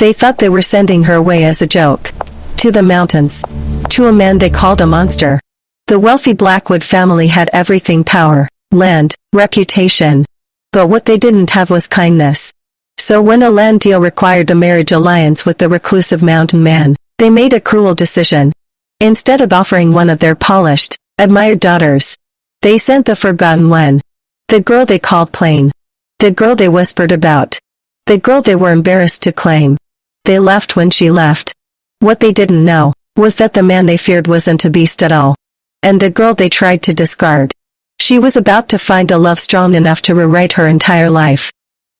They thought they were sending her away as a joke. To the mountains. To a man they called a monster. The wealthy Blackwood family had everything: power, land, reputation. But what they didn't have was kindness. So when a land deal required a marriage alliance with the reclusive mountain man, they made a cruel decision. Instead of offering one of their polished, admired daughters, they sent the forgotten one. The girl they called plain. The girl they whispered about. The girl they were embarrassed to claim. They left when she left. What they didn't know was that the man they feared wasn't a beast at all. And the girl they tried to discard, she was about to find a love strong enough to rewrite her entire life.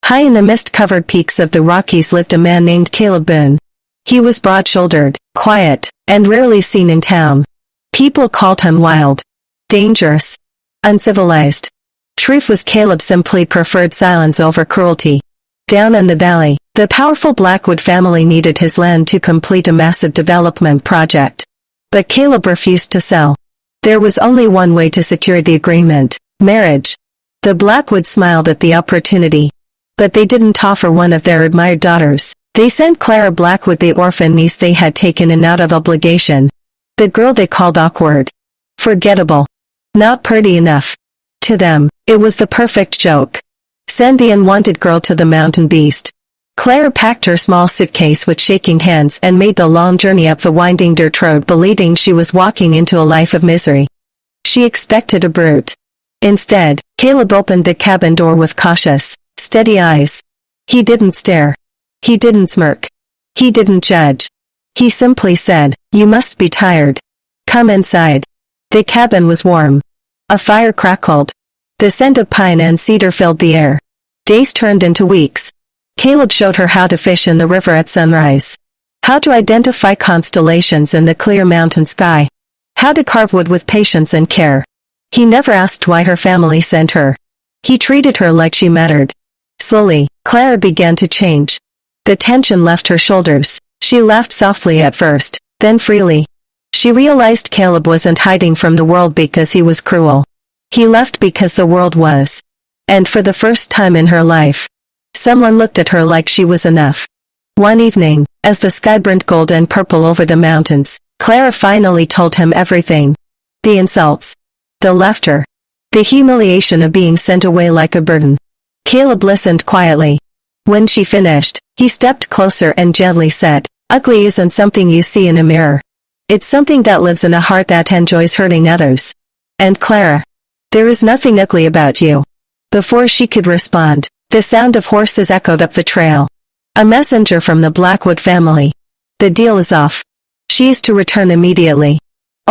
High in the mist-covered peaks of the Rockies lived a man named Caleb Boone. He was broad-shouldered, quiet, and rarely seen in town. People called him wild, dangerous, uncivilized. Truth was, Caleb simply preferred silence over cruelty. Down in the valley, the powerful Blackwood family needed his land to complete a massive development project. But Caleb refused to sell. There was only one way to secure the agreement: marriage. The Blackwoods smiled at the opportunity. But they didn't offer one of their admired daughters. They sent Clara Blackwood, the orphan niece they had taken in out of obligation. The girl they called awkward, forgettable, not pretty enough. To them, it was the perfect joke. Send the unwanted girl to the mountain beast. Clara packed her small suitcase with shaking hands and made the long journey up the winding dirt road, believing she was walking into a life of misery. She expected a brute. Instead, Caleb opened the cabin door with cautious, steady eyes. He didn't stare. He didn't smirk. He didn't judge. He simply said, "You must be tired. Come inside." The cabin was warm. A fire crackled. The scent of pine and cedar filled the air. Days turned into weeks. Caleb showed her how to fish in the river at sunrise, how to identify constellations in the clear mountain sky, how to carve wood with patience and care. He never asked why her family sent her. He treated her like she mattered. Slowly, Clara began to change. The tension left her shoulders. She laughed softly at first, then freely. She realized Caleb wasn't hiding from the world because he was cruel. He left because the world was. And for the first time in her life, someone looked at her like she was enough. One evening, as the sky burnt gold and purple over the mountains, Clara finally told him everything. The insults, the laughter, the humiliation of being sent away like a burden. Caleb listened quietly. When she finished, he stepped closer and gently said, "Ugly isn't something you see in a mirror. It's something that lives in a heart that enjoys hurting others. And Clara, there is nothing ugly about you." Before she could respond, the sound of horses echoed up the trail. A messenger from the Blackwood family. "The deal is off. She is to return immediately."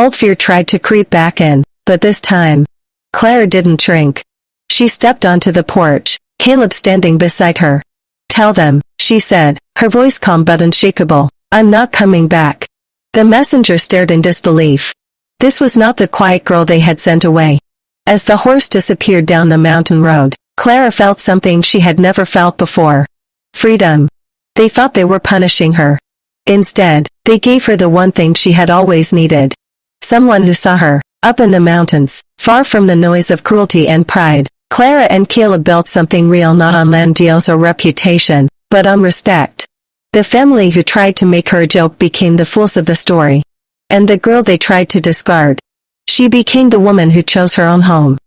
Old fear tried to creep back in, but this time, Clara didn't shrink. She stepped onto the porch, Caleb standing beside her. "Tell them," she said, her voice calm but unshakable, "I'm not coming back." The messenger stared in disbelief. This was not the quiet girl they had sent away. As the horse disappeared down the mountain road, Clara felt something she had never felt before. Freedom. They thought they were punishing her. Instead, they gave her the one thing she had always needed. Someone who saw her, up in the mountains, far from the noise of cruelty and pride. Clara and Caleb built something real, not on land deals or reputation, but on respect. The family who tried to make her a joke became the fools of the story. And the girl they tried to discard, she became the woman who chose her own home.